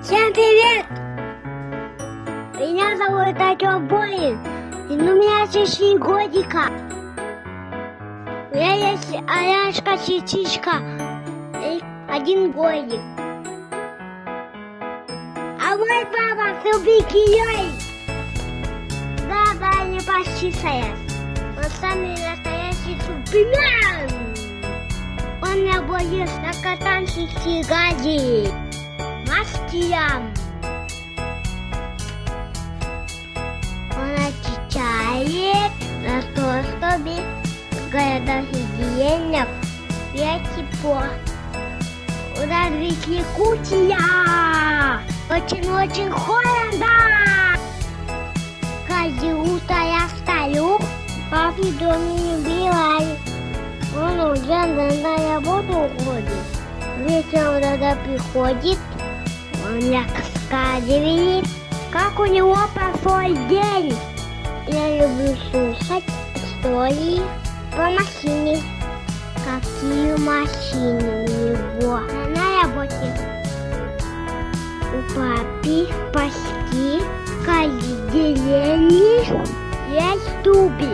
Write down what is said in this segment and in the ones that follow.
Всем привет! Меня зовут Артем Борин, и у меня 4 годика. У меня есть Аляшка-сестричка и 1 годик. А мой папа супергерой. Да, не почти стоят. Он самый настоящий супермен. Он работает на катанской бригаде. Мастерам. Он отвечает за то, чтобы в городах и деревнях было тепло. У нас ведь Якутия. Очень-очень холодно. Каждое утро я встаю, папе в доме не убираю. Он уже на работу уходит. Вечером, когда приходит, он мне рассказывает, как у него прошел день. Я люблю слушать истории по машине. Какие машины у него на работе. У папы почти каждый день есть дубы.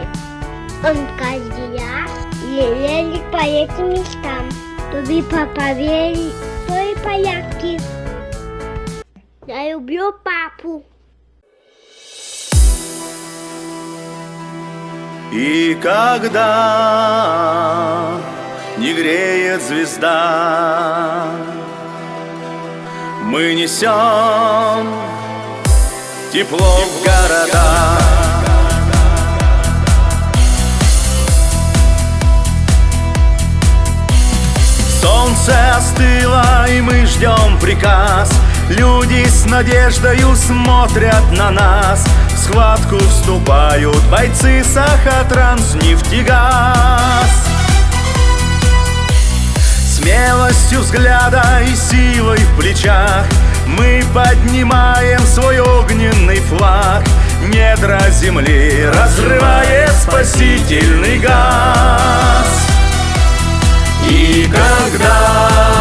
Он каждый раз ездит по этим местам, чтобы проверить, что и порядки. Я люблю папу. И когда не греет звезда, мы несем тепло в города. Солнце остыло, и мы ждем приказ. Люди с надеждою смотрят на нас. В схватку вступают бойцы Сахатранс, нефтегаз. Смелостью взгляда и силой в плечах мы поднимаем свой огненный флаг. Недра земли разрывает спасительный газ. И когда